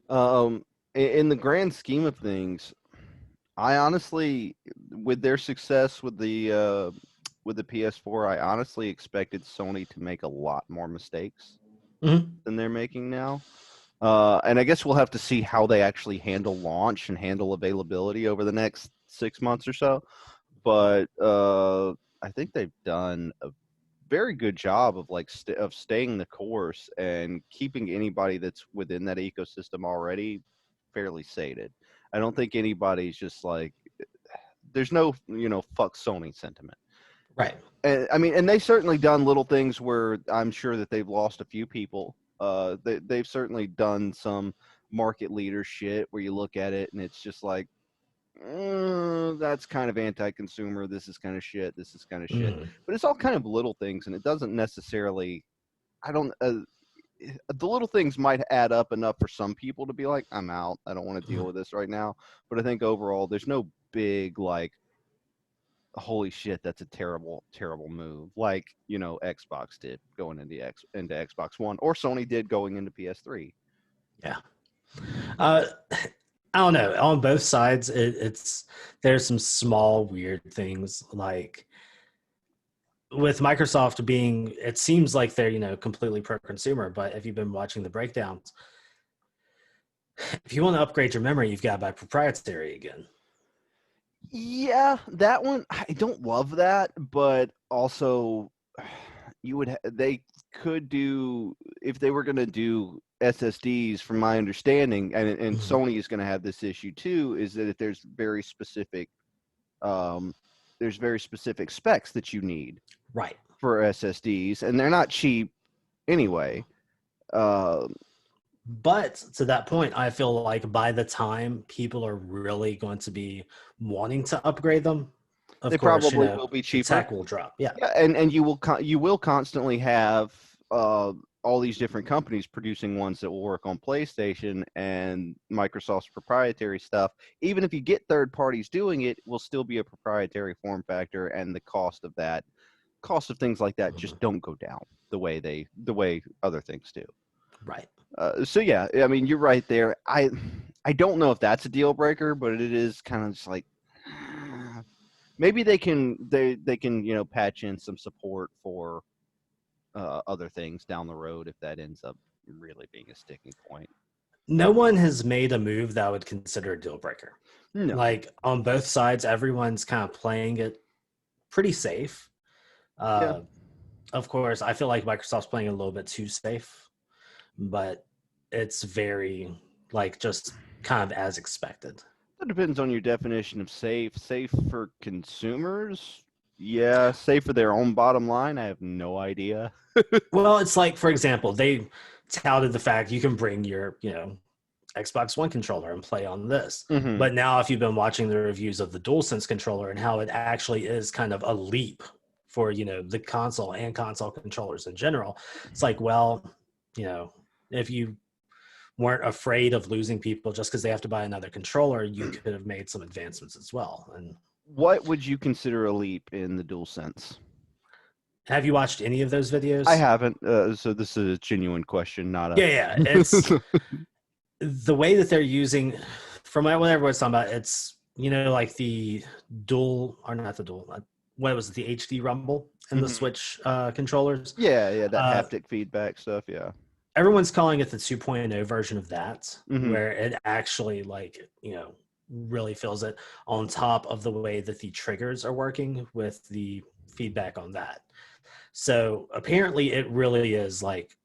In the grand scheme of things, I honestly, with their success with the PS4, I honestly expected Sony to make a lot more mistakes Mhm. than they're making now. And I guess we'll have to see how they actually handle launch and handle availability over the next 6 months or so. But I think they've done a very good job of of staying the course and keeping anybody that's within that ecosystem already fairly sated. I don't think anybody's just like there's no fuck Sony sentiment. Right. And I mean, and they've certainly done little things where I'm sure that they've lost a few people. They've certainly done some market leader shit where you look at it and it's just like, that's kind of anti-consumer. This is kind of shit. This is kind of shit. Mhm. But it's all kind of little things, and it doesn't necessarily. I don't. The little things might add up enough for some people to be like, I'm out. I don't want to deal with this right now. But I think overall, there's no big like holy shit, that's a terrible, terrible move. Like, Xbox did going into Xbox One, or Sony did going into PS3. Yeah. Uh, I don't know. On both sides, it's there's some small weird things like with Microsoft being. It seems like they're completely pro consumer, but if you've been watching the breakdowns, if you want to upgrade your memory, you've got to buy proprietary again. Yeah, that one I don't love that, but also they could do if they were going to do SSDs from my understanding and Mhm. Sony is going to have this issue too is that if um there's very specific specs that you need Right. for SSDs and they're not cheap anyway. Um But to that point, I feel like by the time people are really going to be wanting to upgrade them, of they course, probably will be the cheaper. tech will drop. Yeah. Yeah, and you will constantly have all these different companies producing ones that will work on PlayStation and Microsoft's proprietary stuff. Even if you get third parties doing it, will still be a proprietary form factor, and the cost of things like that Mhm. just don't go down the way other things do. Right. So yeah, I mean you're right there. I don't know if that's a deal breaker, but it is kind of just like maybe they can patch in some support for other things down the road if that ends up really being a sticking point. No one has made a move that I would consider a deal breaker. No. Like on both sides, everyone's kind of playing it pretty safe. Yeah. Uh, of course, I feel like Microsoft's playing a little bit too safe, but it's very like just kind of as expected. That depends on your definition of safe. Safe for consumers? Yeah. Safe for their own bottom line? I have no idea. Well, it's like, for example, they touted the fact you can bring your, Xbox One controller and play on this. Hmm. But now, if you've been watching the reviews of the DualSense controller and how it actually is kind of a leap for, the console and console controllers in general, it's like, well, you know, if you weren't afraid of losing people just because they have to buy another controller, you could have made some advancements as well. And What would you consider a leap in the dual sense? have you watched any of those I videos? haven't. So this is a genuine question, not a. Yeah, yeah. It's the way that they're using, from what everyone's talking about, it's like the dual or not the dual. What was it? The HD Rumble and the Mhm. Switch controllers. Yeah, yeah, that Uh, haptic feedback stuff. Yeah. Everyone's calling it the 2.0 version of that, Hmm. where it actually really feels it on top of the way that the triggers are working with the feedback on that. So apparently, it really is like,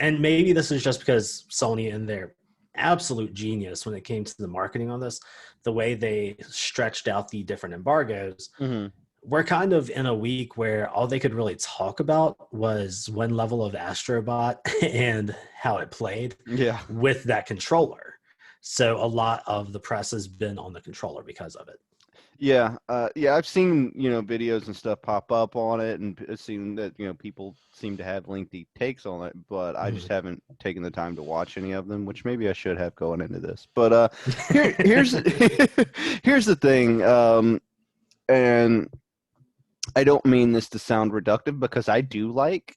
and maybe this is just because Sony and their absolute genius when it came to the marketing on this, the way they stretched out the different embargoes. Hmm. We're kind of in a week where all they could really talk about was one level of Astrobot and how it played Yeah. with that controller. So a lot of the press has been on the controller because of it. Yeah, yeah, I've seen videos and stuff pop up on it, and seen that people seem to have lengthy takes on it, but I just Mhm. haven't taken the time to watch any of them, which maybe I should have going into this. But here's here's the thing, and I don't mean this to sound reductive because I do like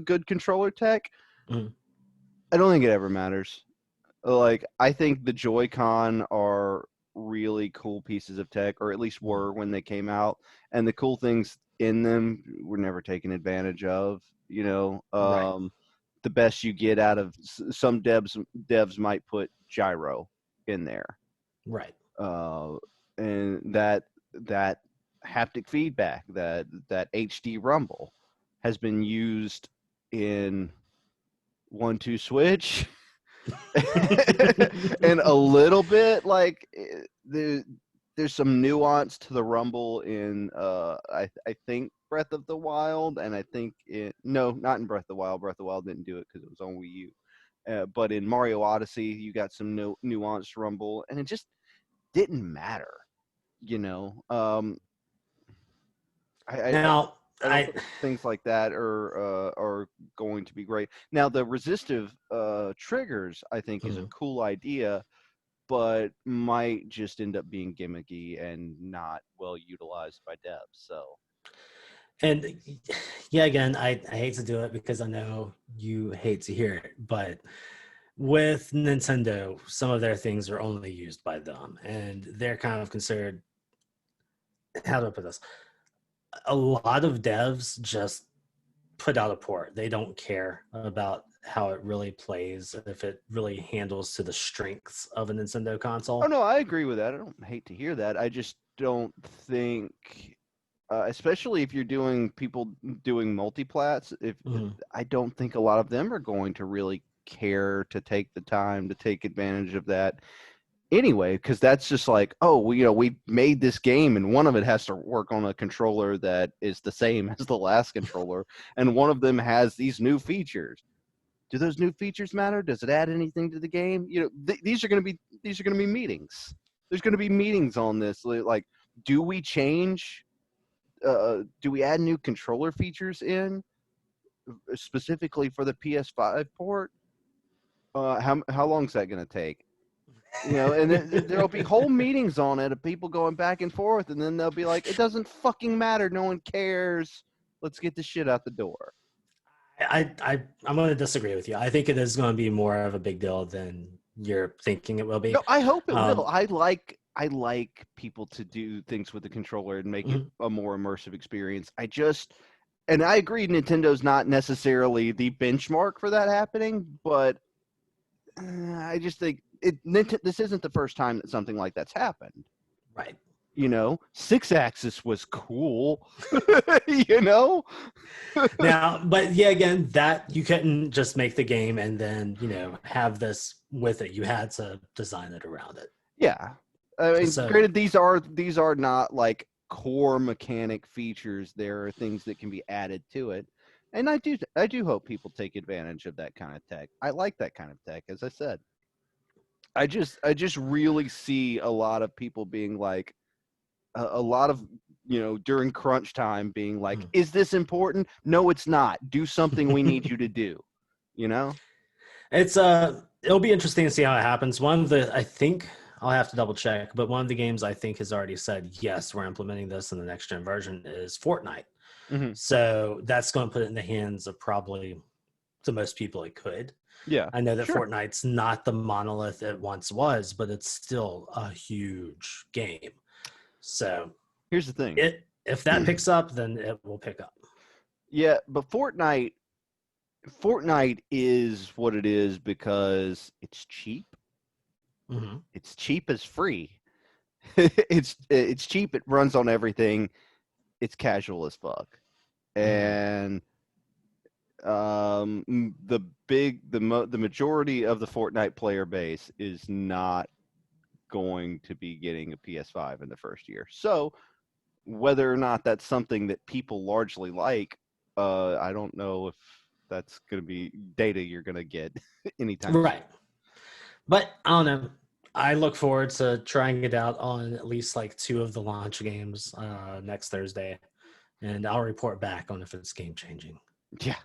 good controller tech. Mhm. I don't think it ever matters. Like, I think the Joy-Con are really cool pieces of tech, or at least Mhm. were when they came out, and the cool things in them were never taken advantage of. You know, Right. the best you get out of some devs might put gyro in there, Right. uh, and that haptic feedback, that HD rumble, has been used in 1-2 Switch. And a little bit like there's some nuance to the rumble in I think Breath of the Wild, and I think no, not in Breath of the Wild. Breath of the Wild didn't do it because it was on Wii U. But in Mario Odyssey, you got some nuanced rumble, and it just didn't matter. You know, I Now, I don't I think things like that are going to be great. Now, the resistive triggers, I think, is a mhm. cool idea, but might just end up being gimmicky and not well utilized by devs. So, And yeah, again, I hate to do it because I know you hate to hear it, but with Nintendo, some of their things are only used by them, and they're kind of considered. How do I put this? A lot of devs just put out a port. They don't care about how it really plays, if it really handles to the strengths of a Nintendo oh console. no, I agree with that. I don't hate to hear that. I just don't think, especially if you're doing people doing multiplats, if Mhm. I don't think a lot of them are going to really care to take the time to take advantage of that anyway, because that's just like, oh, we made this game, and one of it has to work on a controller that is the same as the last controller, and one of them has these new features. Do those new features matter? Does it add anything to the game? These are going to be meetings. There's going to be meetings on this. Like, do we change? Do we add new controller features in specifically for the PS5 port? How long is that going to take? And there'll be whole meetings on it of people going back and forth, and then they'll be like, "It doesn't fucking matter. No one cares. Let's get this shit out the door." I'm going to disagree with you. I think it is going to be more of a big deal than you're thinking it will be. No, I hope it will. Um, I like people to do things with the controller and make it mhm. a more immersive experience. And I agree, Nintendo's not necessarily the benchmark for that happening, but I just think this isn't the first time that something like that's happened. Right. Six axis was cool. you know, Now, but yeah, again, that you couldn't just make the game and then, have this with it. You had to design it around it. yeah. I mean, So, granted, these are not like core mechanic features. There are things that can be added to it, and I do hope people take advantage of that kind of tech. I like that kind of tech, as I said. I just really see a lot of people being like, a lot of during crunch time being like, mhm. is this important? No, it's not. Do something we need you to do. You know? It'll be interesting to see how it happens. I think I'll have to double check, but one of the games I think has already said, yes, we're implementing this in the next gen version is Fortnite. Hmm. So that's going to put it in the hands of probably to most people it could. Yeah, I know that sure. Fortnite's not the monolith it once was, but it's still a huge game. So Here's the thing. if that picks up, then it will pick up. Yeah, but Fortnite is what it is because it's cheap. Hmm. It's cheap as free. It's cheap. It runs on everything. It's casual as fuck. Hmm. And the majority of the Fortnite player base is not going to be getting a PS5 in the first year. So whether or not that's something that people largely like, I don't know if that's going to be data you're going to get anytime soon. Right. But I don't know. I look forward to trying it out on at least like two of the launch games next Thursday, and I'll report back on if it's game changing. Yeah.